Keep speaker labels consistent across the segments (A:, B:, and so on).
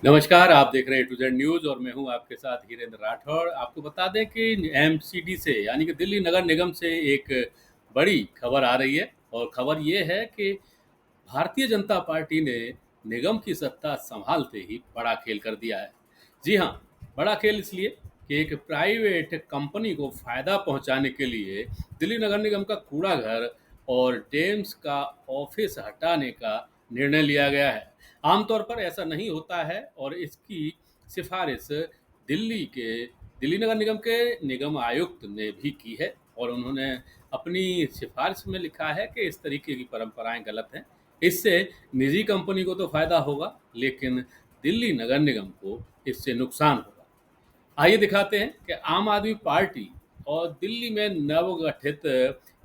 A: नमस्कार, आप देख रहे हैं टू जेड न्यूज़ और मैं हूं आपके साथ हीरेंद्र राठौड़। आपको बता दें कि एमसीडी से यानी कि दिल्ली नगर निगम से एक बड़ी खबर आ रही है और खबर ये है कि भारतीय जनता पार्टी ने निगम की सत्ता संभालते ही बड़ा खेल कर दिया है। जी हाँ, बड़ा खेल इसलिए कि एक प्राइवेट कंपनी को फ़ायदा पहुंचाने के लिए दिल्ली नगर निगम का कूड़ा घर और डेम्स का ऑफिस हटाने का निर्णय लिया गया है। आमतौर पर ऐसा नहीं होता है और इसकी सिफारिश दिल्ली नगर निगम के निगम आयुक्त ने भी की है और उन्होंने अपनी सिफारिश में लिखा है कि इस तरीके की परंपराएं गलत हैं। इससे निजी कंपनी को तो फायदा होगा, लेकिन दिल्ली नगर निगम को इससे नुकसान होगा। आइए दिखाते हैं कि आम आदमी पार्टी और दिल्ली में नवगठित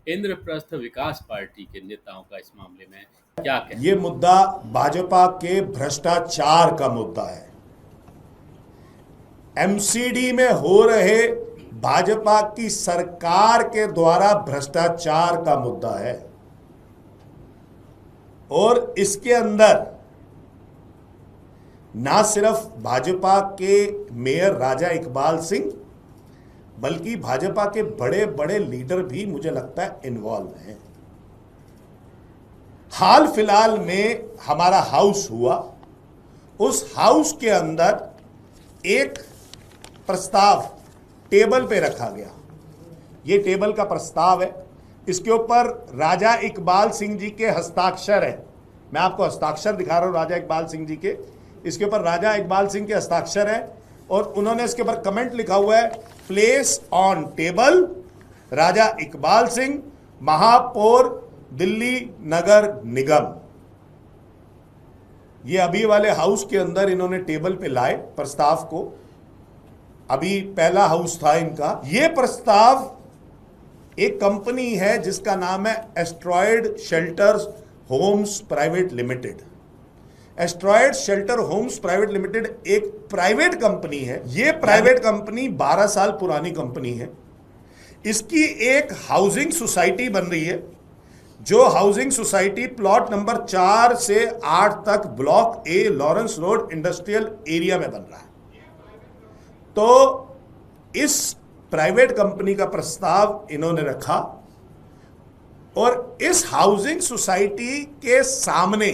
A: इंद्रप्रस्थ विकास पार्टी के नेताओं का इस मामले में क्या कहना
B: ये मुद्दा भाजपा के भ्रष्टाचार का मुद्दा है। एमसीडी में हो रहे भाजपा की सरकार के द्वारा भ्रष्टाचार का मुद्दा है और इसके अंदर ना सिर्फ भाजपा के मेयर राजा इकबाल सिंह बल्कि भाजपा के बड़े बड़े लीडर भी मुझे लगता है इन्वॉल्व हैं। हाल फिलहाल में हमारा हाउस हुआ, उस हाउस के अंदर एक प्रस्ताव टेबल पे रखा गया। ये टेबल का प्रस्ताव है, इसके ऊपर राजा इकबाल सिंह जी के हस्ताक्षर है। मैं आपको हस्ताक्षर दिखा रहा हूं राजा इकबाल सिंह जी के। इसके ऊपर राजा इकबाल सिंह के हस्ताक्षर है और उन्होंने इसके ऊपर कमेंट लिखा हुआ है, प्लेस ऑन टेबल राजा इकबाल सिंह, महापौर दिल्ली नगर निगम। ये अभी वाले हाउस के अंदर इन्होंने टेबल पे लाए प्रस्ताव को। अभी पहला हाउस था इनका। ये प्रस्ताव एक कंपनी है जिसका नाम है asteroid shelters homes private limited. Asteroid shelter homes private limited एक प्राइवेट कंपनी है। ये प्राइवेट कंपनी 12 साल पुरानी कंपनी है। इसकी एक हाउसिंग सोसाइटी बन रही है, जो हाउसिंग सोसाइटी प्लॉट नंबर 4 से 8 तक ब्लॉक ए लॉरेंस रोड इंडस्ट्रियल एरिया में बन रहा है। तो इस प्राइवेट कंपनी का प्रस्ताव इन्होंने रखा और इस हाउसिंग सोसाइटी के सामने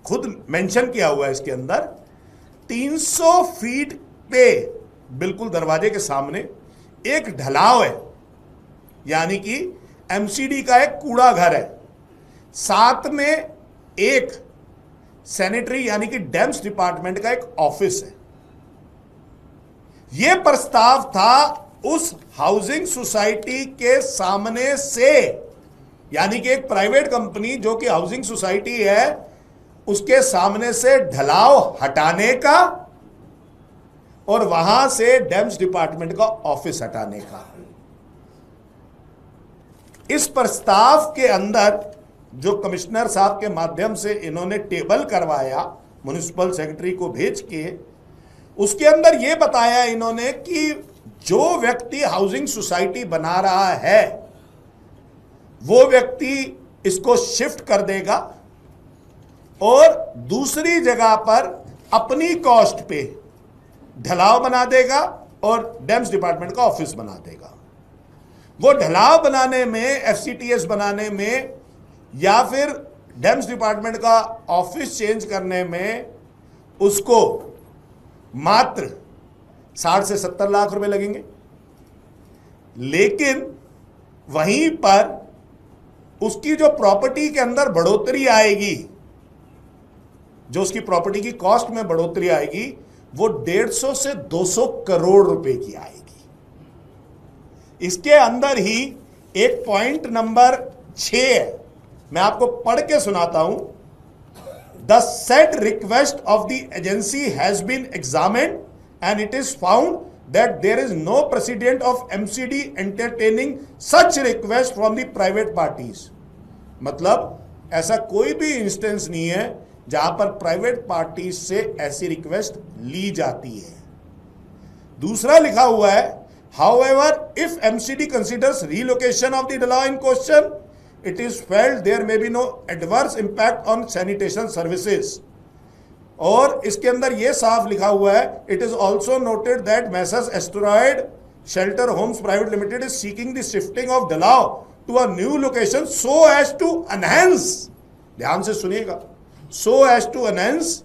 B: खुद मेंशन किया हुआ है इसके अंदर 300 फीट पे बिल्कुल दरवाजे के सामने एक ढलाव है, यानी कि एमसीडी का एक कूड़ा घर है। साथ में एक सैनिटरी यानी कि डेम्स डिपार्टमेंट का एक ऑफिस है। यह प्रस्ताव था उस हाउसिंग सोसाइटी के सामने से, यानी कि एक प्राइवेट कंपनी जो कि हाउसिंग सोसाइटी है उसके सामने से ढलाव हटाने का और वहां से डेम्स डिपार्टमेंट का ऑफिस हटाने का। इस प्रस्ताव के अंदर जो कमिश्नर साहब के माध्यम से इन्होंने टेबल करवाया म्युनिसिपल सेक्रेटरी को भेज के, उसके अंदर यह बताया इन्होंने कि जो व्यक्ति हाउसिंग सोसाइटी बना रहा है वो व्यक्ति इसको शिफ्ट कर देगा और दूसरी जगह पर अपनी कॉस्ट पे ढलाव बना देगा और डेम्स डिपार्टमेंट का ऑफिस बना देगा। वो ढलाव बनाने में, एफसीटीएस बनाने में या फिर डेम्स डिपार्टमेंट का ऑफिस चेंज करने में उसको मात्र 60 से 70 लाख रुपए लगेंगे। लेकिन वहीं पर उसकी जो प्रॉपर्टी के अंदर बढ़ोतरी आएगी, जो उसकी प्रॉपर्टी की कॉस्ट में बढ़ोतरी आएगी, वो 150 से 200 करोड़ रुपए की आएगी। इसके अंदर ही एक पॉइंट नंबर 6 है, मैं आपको पढ़ के सुनाता हूं। The said request of the agency has been examined and it is found that there is no precedent of MCD entertaining such request from the private parties. मतलब ऐसा कोई भी इंस्टेंस नहीं है जहां पर प्राइवेट पार्टी से ऐसी रिक्वेस्ट ली जाती है। दूसरा लिखा हुआ है, however if MCD considers relocation of the dhalao in question, it is felt there may be no adverse impact on sanitation services. और इसके अंदर यह साफ लिखा हुआ है, it is also noted that messrs Asteroid shelter homes private limited is seeking the shifting of dalao to a new location so as to enhance, ध्यान से सुनिएगा, so as to enhance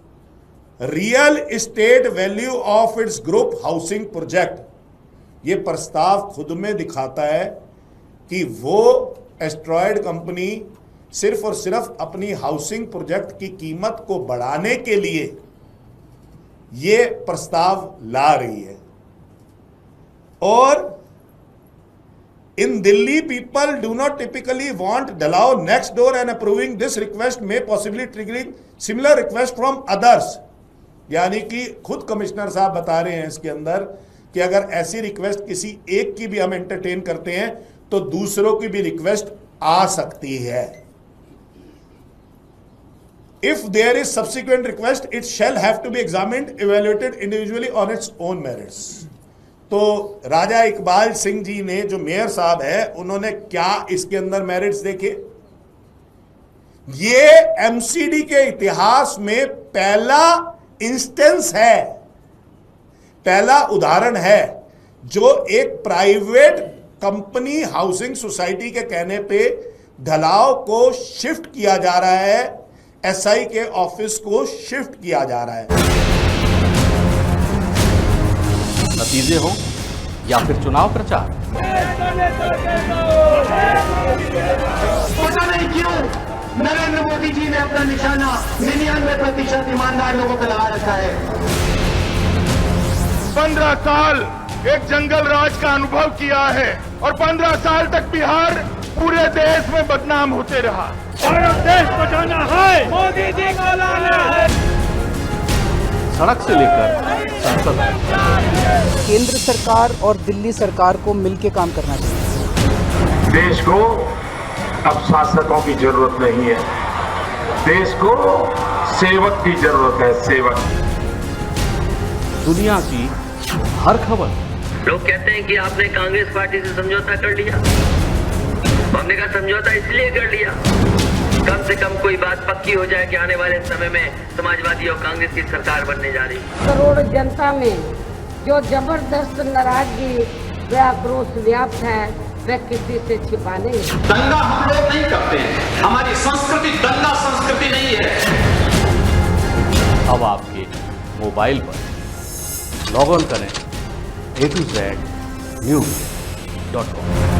B: real estate value of its group housing project. ये प्रस्ताव खुद में दिखाता है कि वो एस्ट्रॉयड कंपनी सिर्फ और सिर्फ अपनी हाउसिंग प्रोजेक्ट की कीमत को बढ़ाने के लिए ये प्रस्ताव ला रही है। और in Delhi people do not typically want dalao next door and approving this request may possibly triggering similar request from others. यानी कि खुद कमिश्नर साहब बता रहे हैं इसके अंदर कि अगर ऐसी रिक्वेस्ट किसी एक की भी हम एंटरटेन करते हैं तो दूसरों की भी रिक्वेस्ट आ सकती है। If there is subsequent request it shall have to be examined evaluated individually on its own merits. तो राजा इकबाल सिंह जी ने, जो मेयर साहब है, उन्होंने क्या इसके अंदर मेरिट्स देखे? ये एमसीडी के इतिहास में पहला इंस्टेंस है, पहला उदाहरण है जो एक प्राइवेट कंपनी हाउसिंग सोसाइटी के कहने पे ढलाव को शिफ्ट किया जा रहा है, एसआई के ऑफिस को शिफ्ट किया जा रहा है।
C: नतीजे हो या फिर चुनाव प्रचार,
D: पता नहीं क्यों नरेंद्र मोदी जी ने अपना निशाना 99% ईमानदार लोगों पर लगा रखा है।
E: 15 साल एक जंगल राज का अनुभव किया है और 15 साल तक बिहार पूरे देश में बदनाम होते रहा। भारत देश बचाना है, मोदी जी को लाना है।
C: सड़क से लेकर संसद तक
F: केंद्र सरकार और दिल्ली सरकार को मिलकर काम करना चाहिए।
G: देश को अब शासकों की जरूरत नहीं है, देश को सेवक की जरूरत है, सेवक।
C: दुनिया की हर खबर।
H: लोग कहते हैं कि आपने कांग्रेस पार्टी से समझौता कर लिया। हमने कहा समझौता इसलिए कर लिया कम से कम कोई बात पक्की हो जाए कि आने वाले समय में समाजवादी और कांग्रेस की सरकार बनने जा रही है।
I: करोड़ जनता में जो जबरदस्त नाराजगी व आक्रोश व्याप्त है वह किसी से छिपा नहीं।
D: दंगा हम लोग नहीं करते हैं, हमारी संस्कृति दंगा संस्कृति नहीं है।
C: अब आपके मोबाइल पर लॉग ऑन करें A2Z News.com।